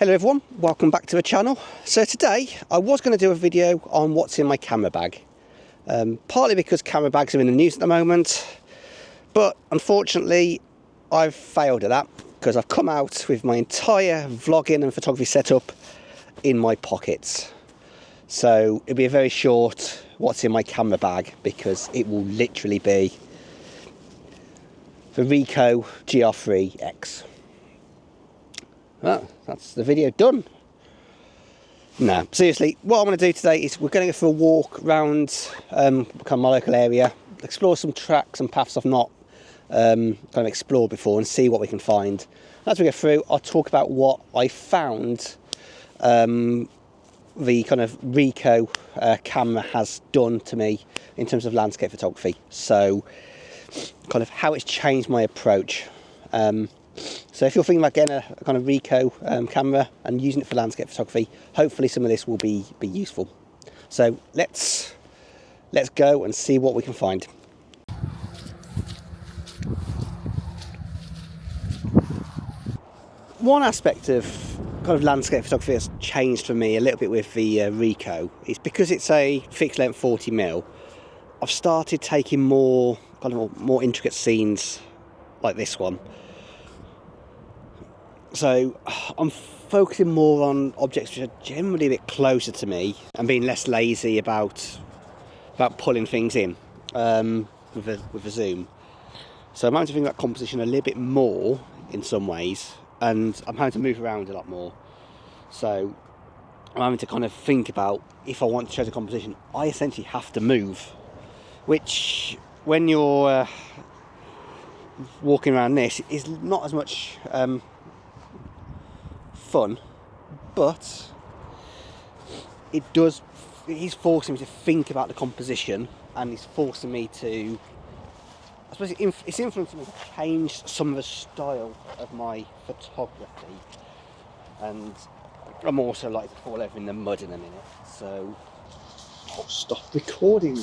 Hello everyone, welcome back to the channel. So today I was going to do a video on what's in my camera bag, partly because camera bags are in the news at the moment, but unfortunately I've failed at that because I've come out with my entire vlogging and photography setup in my pockets. So it'll be a very short what's in my camera bag because it will literally be the Ricoh GR3x. Well, that's the video done. No, seriously, what I'm going to do today is we're going to go for a walk around kind of my local area, explore some tracks and paths I've not kind of explored before and see what we can find. As we go through, I'll talk about what I found the kind of Ricoh camera has done to me in terms of landscape photography. So kind of how it's changed my approach. So if you're thinking about getting a kind of Ricoh camera and using it for landscape photography, hopefully some of this will be useful. So let's go and see what we can find. One aspect of kind of landscape photography has changed for me a little bit with the Ricoh is because it's a fixed length 40mm. I've started taking more intricate scenes like this one. So I'm focusing more on objects which are generally a bit closer to me and being less lazy about pulling things in with a zoom. So I'm having to think about composition a little bit more in some ways, and I'm having to move around a lot more. So I'm having to kind of think about, if I want to choose a composition, I essentially have to move, which when you're walking around this is not as much fun, but it is forcing me to think about the composition, and it's forcing me to, I suppose it's influencing me to change some of the style of my photography. And I'm also like to fall over in the mud in a minute, so I'll stop recording.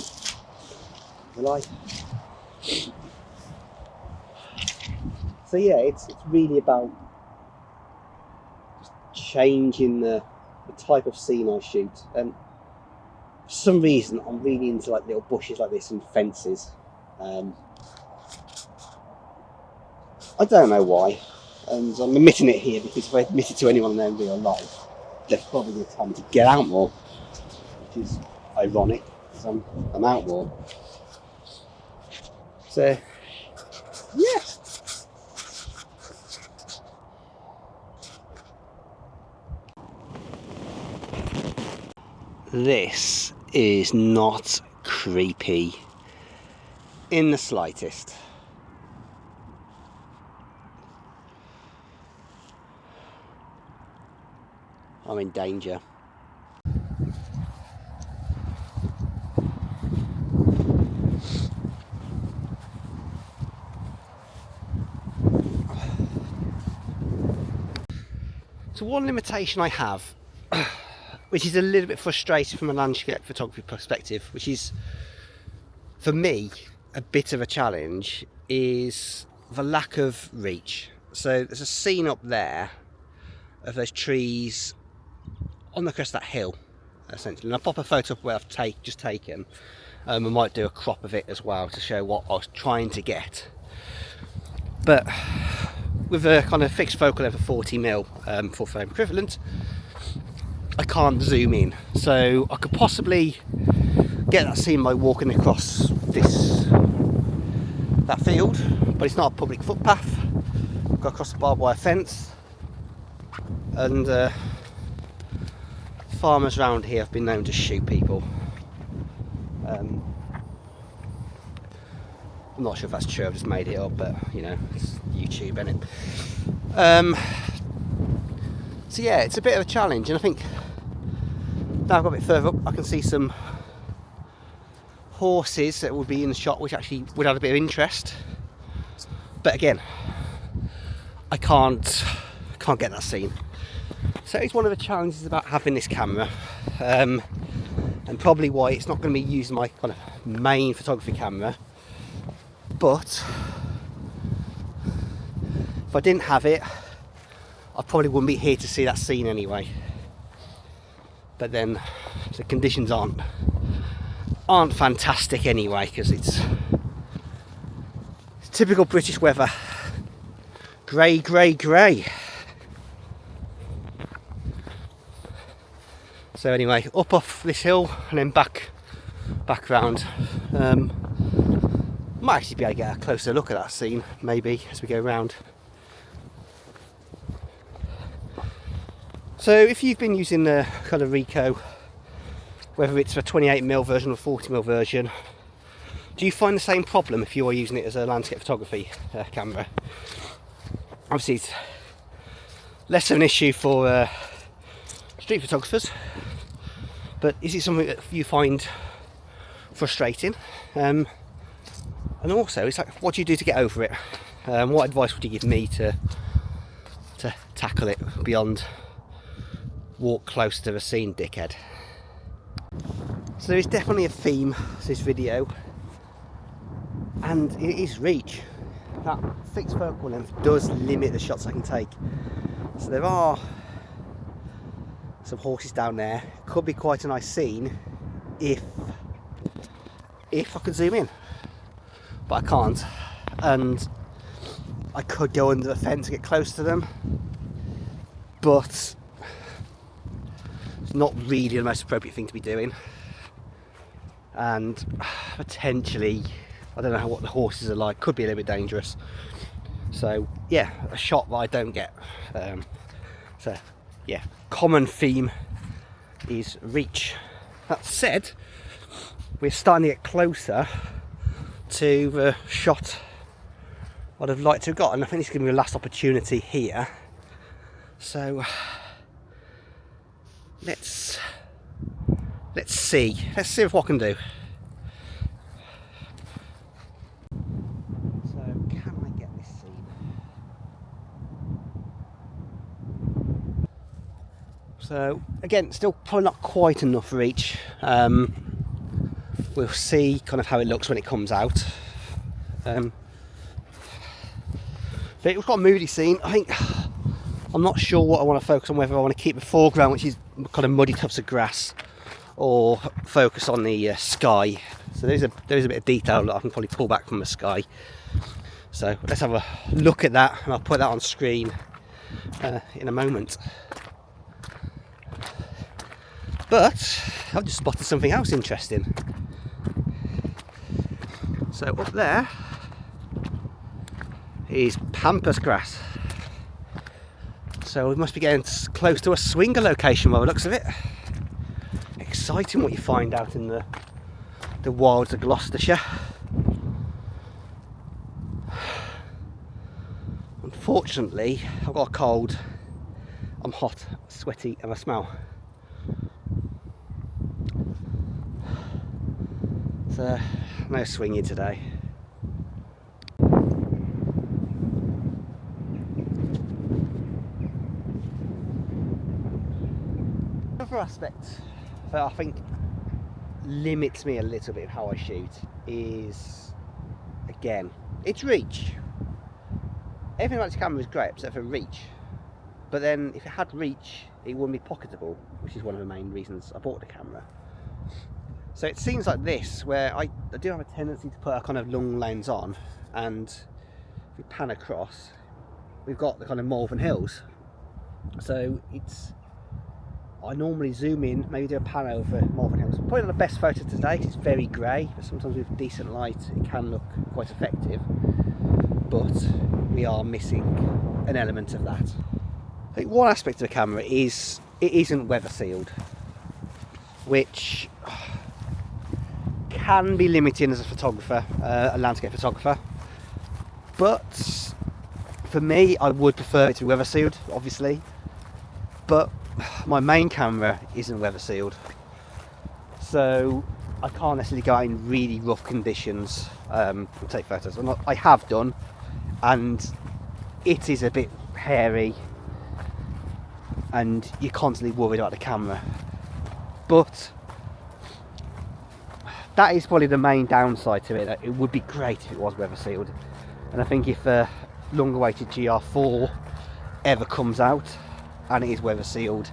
Will I? So yeah, it's really about changing the type of scene I shoot, and for some reason I'm really into like little bushes like this and fences. I don't know why, and I'm admitting it here because if I admit it to anyone I know in real life, they're probably tell me to get out more, which is ironic because I'm out more. So yeah. This is not creepy in the slightest. I'm in danger. So one limitation I have, which is a little bit frustrating from a landscape photography perspective, which is for me a bit of a challenge, is the lack of reach. So there's a scene up there of those trees on the crest of that hill, essentially, and I'll pop a photo up where I've just taken. We might do a crop of it as well to show what I was trying to get. But with a kind of fixed focal length of 40mm full frame equivalent, I can't zoom in. So I could possibly get that scene by walking across that field, but it's not a public footpath. Go across the barbed wire fence, and farmers around here have been known to shoot people. I'm not sure if that's true, I've just made it up, but you know, it's YouTube, isn't it? So yeah, it's a bit of a challenge, and I think now I've got a bit further up, I can see some horses that would be in the shot, which actually would have a bit of interest. But again, I can't get that scene. So it's one of the challenges about having this camera, and probably why it's not going to be using my kind of main photography camera. But if I didn't have it, I probably wouldn't be here to see that scene anyway. But then the conditions aren't fantastic anyway, because it's typical British weather. Grey, grey, grey. So anyway, up off this hill and then back round. Might actually be able to get a closer look at that scene, maybe, as we go round. So if you've been using the kind of Ricoh, whether it's a 28mm version or 40mm version, do you find the same problem if you're using it as a landscape photography camera? Obviously it's less of an issue for street photographers, but is it something that you find frustrating? And also, it's like, what do you do to get over it? What advice would you give me to tackle it beyond walk close to the scene, dickhead? So there is definitely a theme to this video, and it is reach. That fixed focal length does limit the shots I can take. So there are some horses down there. Could be quite a nice scene if I could zoom in, but I can't. And I could go under the fence and get close to them, but it's not really the most appropriate thing to be doing. And potentially, I don't know what the horses are like, could be a little bit dangerous. So yeah, a shot that I don't get. So yeah, common theme is reach. That said, we're starting to get closer to the shot I'd have liked to have got, and I think this is going to be the last opportunity here. So let's see what I can do. So can I get this scene? So again, still probably not quite enough reach. We'll see kind of how it looks when it comes out. But we've got a moody scene. I think I'm not sure what I want to focus on, whether I want to keep the foreground, which is kind of muddy tufts of grass, or focus on the sky. So there is a bit of detail that I can probably pull back from the sky. So let's have a look at that, and I'll put that on screen in a moment. But I've just spotted something else interesting. So up there is pampas grass. So we must be getting close to a swinger location by the looks of it. Exciting what you find out in the wilds of Gloucestershire. Unfortunately, I've got a cold, I'm hot, sweaty, and I smell. So no swinging today. Another aspect that I think limits me a little bit of how I shoot is, again, it's reach. Everything about this camera is great except for reach. But then if it had reach, it wouldn't be pocketable, which is one of the main reasons I bought the camera. So it seems like this, where I do have a tendency to put a kind of long lens on, and if we pan across, we've got the kind of Malvern Hills. So I normally zoom in, maybe do a pan over Malvern Hills. Probably not the best photo today, because it's very grey, but sometimes with decent light it can look quite effective. But we are missing an element of that. I think one aspect of the camera is it isn't weather sealed, which can be limiting as a photographer, a landscape photographer. But for me, I would prefer it to be weather sealed, obviously. But my main camera isn't weather sealed, so I can't necessarily go out in really rough conditions and take photos. I have done, and it is a bit hairy, and you're constantly worried about the camera. But that is probably the main downside to it. It would be great if it was weather sealed, and I think if a long awaited GR4 ever comes out, and it is weather sealed.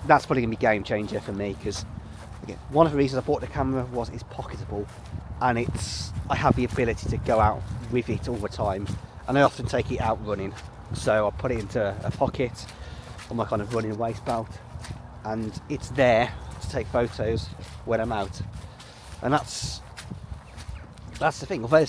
That's probably going to be game changer for me, because again, one of the reasons I bought the camera was it's pocketable, and I have the ability to go out with it all the time, and I often take it out running, so I put it into a pocket on my kind of running waist belt, and it's there to take photos when I'm out. And that's the thing. Although there's